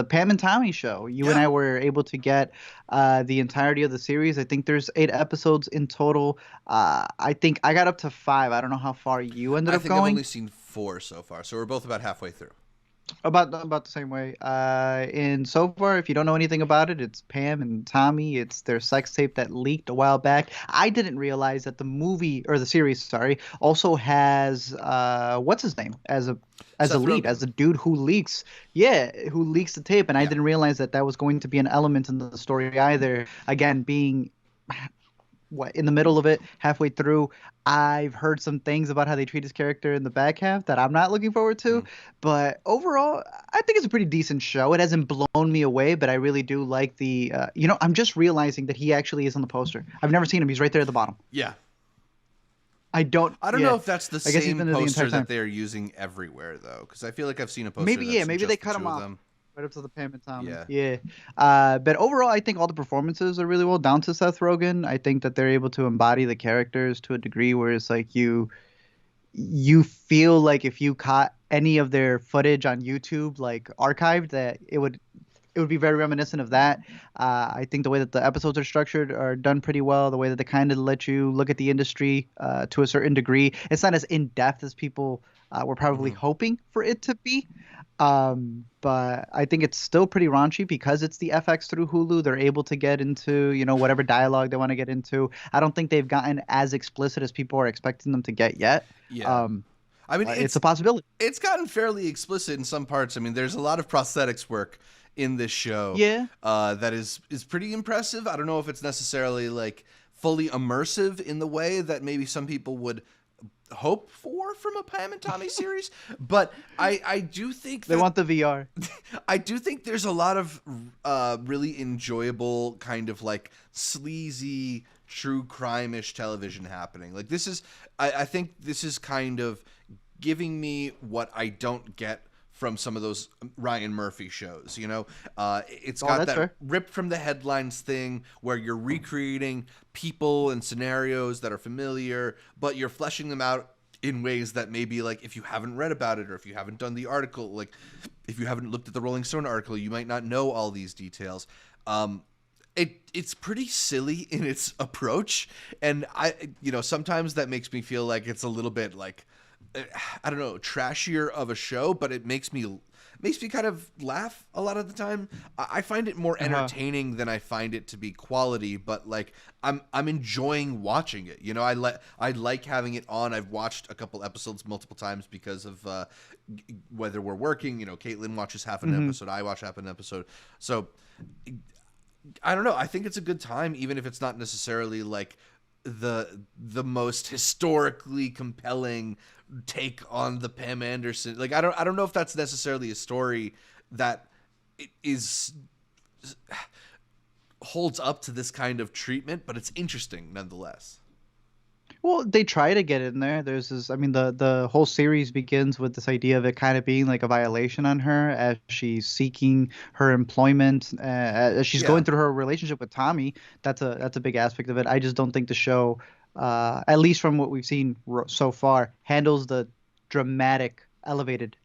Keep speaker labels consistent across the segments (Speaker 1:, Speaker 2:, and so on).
Speaker 1: the Pam and Tommy show. You and
Speaker 2: Yeah,
Speaker 1: I were able to get the entirety of the series. I think there's 8 episodes in total. I think I got up to 5. I don't know how far you ended
Speaker 2: I
Speaker 1: up
Speaker 2: think I've
Speaker 1: going.
Speaker 2: only seen 4 so far, so we're both about halfway through.
Speaker 1: About the same way. And so far, if you don't know anything about it, it's Pam and Tommy. It's their sex tape that leaked a while back. I didn't realize that the movie or the series, sorry, also has what's his name as a
Speaker 2: Seth
Speaker 1: lead,
Speaker 2: Rogen.
Speaker 1: as the dude who leaks, yeah, who leaks the tape. And I
Speaker 2: Yeah.
Speaker 1: didn't realize that that was going to be an element in the story either. Again, being what in the middle of it, halfway through, I've heard some things about how they treat his character in the back half that I'm not looking forward to.
Speaker 2: Mm.
Speaker 1: But overall, I think it's a pretty decent show. It hasn't blown me away, but I really do like the. I'm just realizing that he actually is on the poster. I've never seen him. He's right there at the bottom.
Speaker 2: Yeah.
Speaker 1: I don't.
Speaker 2: I don't know
Speaker 1: Yeah,
Speaker 2: if that's the
Speaker 1: I guess he's
Speaker 2: same
Speaker 1: been there the entire
Speaker 2: poster that
Speaker 1: time.
Speaker 2: they're using everywhere though, because I feel like I've seen a poster
Speaker 1: Maybe yeah,
Speaker 2: that's
Speaker 1: maybe they
Speaker 2: just the
Speaker 1: cut him
Speaker 2: two of
Speaker 1: off.
Speaker 2: them.
Speaker 1: Right up to the Pam and Tommy.
Speaker 2: Yeah.
Speaker 1: Yeah. But overall, I think all the performances are really well down to Seth Rogen. I think that they're able to embody the characters to a degree where it's like you feel like if you caught any of their footage on YouTube, like archived, that it would be very reminiscent of that. I think the way that the episodes are structured are done pretty well. The way that they kind of let you look at the industry to a certain degree. It's not as in depth as people were probably
Speaker 2: Hmm.
Speaker 1: hoping for it to be. But I think it's still pretty raunchy because it's the FX through Hulu. They're able to get into, whatever dialogue they want to get into. I don't think they've gotten as explicit as people are expecting them to get yet.
Speaker 2: Yeah.
Speaker 1: Um,
Speaker 2: I mean,
Speaker 1: it's a possibility.
Speaker 2: it's gotten fairly explicit in some parts. I mean, there's a lot of prosthetics work in this show
Speaker 1: Yeah.
Speaker 2: that is pretty impressive. I don't know if it's necessarily like fully immersive in the way that maybe some people would hope for from a Pam and Tommy series, but I do think
Speaker 1: They
Speaker 2: that
Speaker 1: want the VR.
Speaker 2: I do think there's a lot of really enjoyable kind of like sleazy true crime-ish television happening. Like this is I think this is kind of giving me what I don't get from some of those Ryan Murphy shows, you know? It's
Speaker 1: Oh,
Speaker 2: got
Speaker 1: that's
Speaker 2: that
Speaker 1: fair.
Speaker 2: ripped from the headlines thing where you're recreating people and scenarios that are familiar, but you're fleshing them out in ways that maybe like if you haven't read about it or if you haven't done the article, like if you haven't looked at the Rolling Stone article, you might not know all these details. It's pretty silly in its approach, and sometimes that makes me feel like it's a little bit like I don't know, trashier of a show, but it makes me kind of laugh a lot of the time. I find it more
Speaker 1: Uh-huh.
Speaker 2: entertaining than I find it to be quality, but like I'm enjoying watching it. You know, I like having it on. I've watched a couple episodes multiple times because of whether we're working. You know, Caitlin watches half an
Speaker 1: Hmm.
Speaker 2: episode, I watch half an episode. So I don't know. I think it's a good time, even if it's not necessarily like the most historically compelling take on the Pam Anderson. Like I don't know if that's necessarily a story that is holds up to this kind of treatment, but it's interesting nonetheless.
Speaker 1: Well, they try to get in there. There's this, I mean, the whole series begins with this idea of it kind of being like a violation on her as she's seeking her employment, as she's
Speaker 2: Yeah.
Speaker 1: going through her relationship with Tommy. That's a big aspect of it. I just don't think the show, at least from what we've seen so far, handles the dramatic, elevated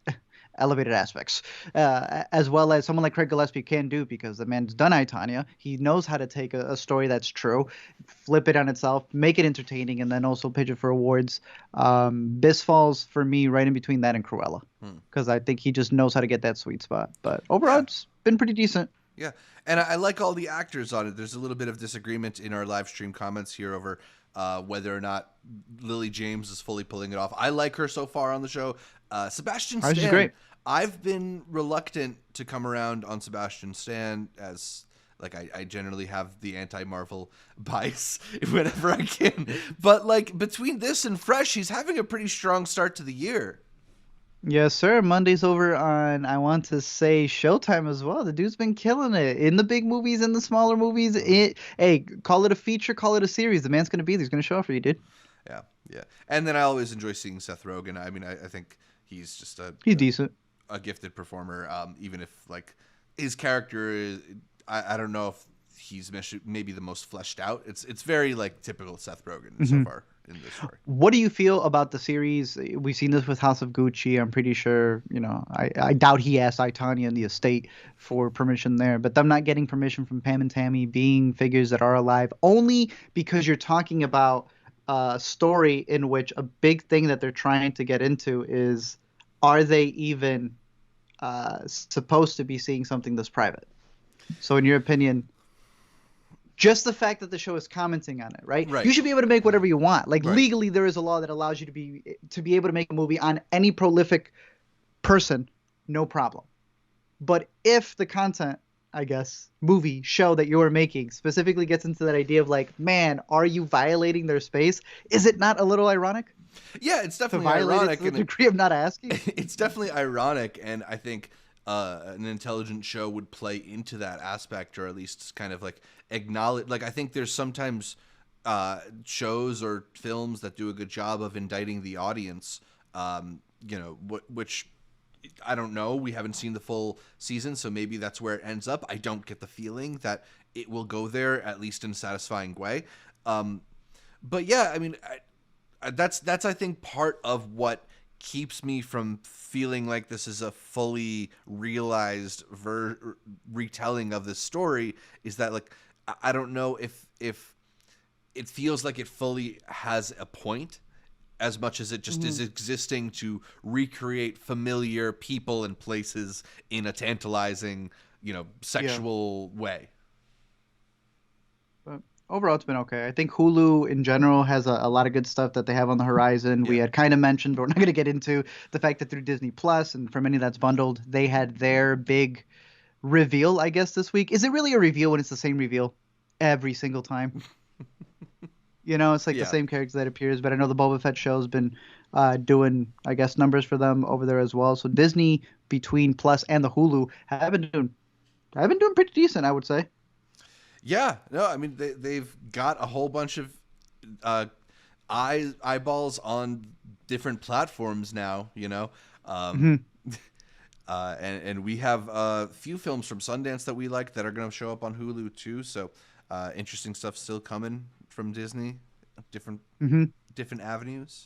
Speaker 1: aspects, as well as someone like Craig Gillespie can do because the man's done I, Tanya. He knows how to take a story that's true, flip it on itself, make it entertaining, and then also pitch it for awards. This falls for me right in between that and Cruella
Speaker 2: Hmm.
Speaker 1: because I think he just knows how to get that sweet spot. But overall,
Speaker 2: Yeah.
Speaker 1: it's been pretty decent.
Speaker 2: Yeah, and I like all the actors on it. There's a little bit of disagreement in our live stream comments here over whether or not Lily James is fully pulling it off. I like her so far on the show. Sebastian
Speaker 1: Ours is
Speaker 2: Stan,
Speaker 1: great.
Speaker 2: I've been reluctant to come around on Sebastian Stan as like I generally have the anti-Marvel bias whenever I can. But like between this and Fresh, he's having a pretty strong start to the year.
Speaker 1: Yes, sir. Monday's over on, I want to say, Showtime as well. The dude's been killing it in the big movies and the smaller movies. Hey, call it a feature, call it a series. The man's gonna be there. He's gonna show up for you, dude.
Speaker 2: Yeah, yeah. And then I always enjoy seeing Seth Rogen. I mean, I think he's just
Speaker 1: He's decent.
Speaker 2: a gifted performer. Even if like his character is, I don't know if he's maybe the most fleshed out. It's very like typical Seth Rogen so
Speaker 1: Hmm.
Speaker 2: far. in this story.
Speaker 1: What do you feel about the series? We've seen this with House of Gucci. I'm pretty sure, I doubt he asked Itanya and the estate for permission there, but them not getting permission from Pam and Tammy being figures that are alive only because you're talking about a story in which a big thing that they're trying to get into is, are they even supposed to be seeing something this private? So, in your opinion, just the fact that the show is commenting on it, right?
Speaker 2: Right.
Speaker 1: You should be able to make whatever you want. Like
Speaker 2: Right.
Speaker 1: legally, there is a law that allows you to be able to make a movie on any prolific person, no problem. But if the content, I guess, movie, show that you're making specifically gets into that idea of like, man, are you violating their space? Is it not a little ironic
Speaker 2: Yeah, it's
Speaker 1: to
Speaker 2: definitely
Speaker 1: violate it
Speaker 2: ironic.
Speaker 1: to the
Speaker 2: And
Speaker 1: degree of not asking?
Speaker 2: it's definitely ironic, and I think an intelligent show would play into that aspect, or at least kind of like acknowledge. Like I think there's sometimes shows or films that do a good job of indicting the audience. Which I don't know. We haven't seen the full season, so maybe that's where it ends up. I don't get the feeling that it will go there, at least in a satisfying way. But yeah, I mean, that's I think part of what keeps me from feeling like this is a fully realized retelling of this story is that like I don't know if it feels like it fully has a point as much as it just is existing to recreate familiar people and places in a tantalizing, sexual way.
Speaker 1: But overall, it's been okay. I think Hulu in general has a lot of good stuff that they have on the horizon. We
Speaker 2: Yeah.
Speaker 1: had kind of mentioned, but we're not going to get into the fact that through Disney Plus and for many that's bundled, they had their big reveal, I guess, this week. Is it really a reveal when it's the same reveal every single time? It's like the
Speaker 2: Yeah.
Speaker 1: same character that appears, but I know the Boba Fett show's been doing, I guess, numbers for them over there as well. So Disney, between Plus and the Hulu, have been doing pretty decent, I would say.
Speaker 2: Yeah, no, I mean they've got a whole bunch of eyeballs on different platforms now,
Speaker 1: Mhm.
Speaker 2: and we have a few films from Sundance that we like that are going to show up on Hulu too. So interesting stuff still coming from Disney, different
Speaker 1: Mhm.
Speaker 2: different avenues.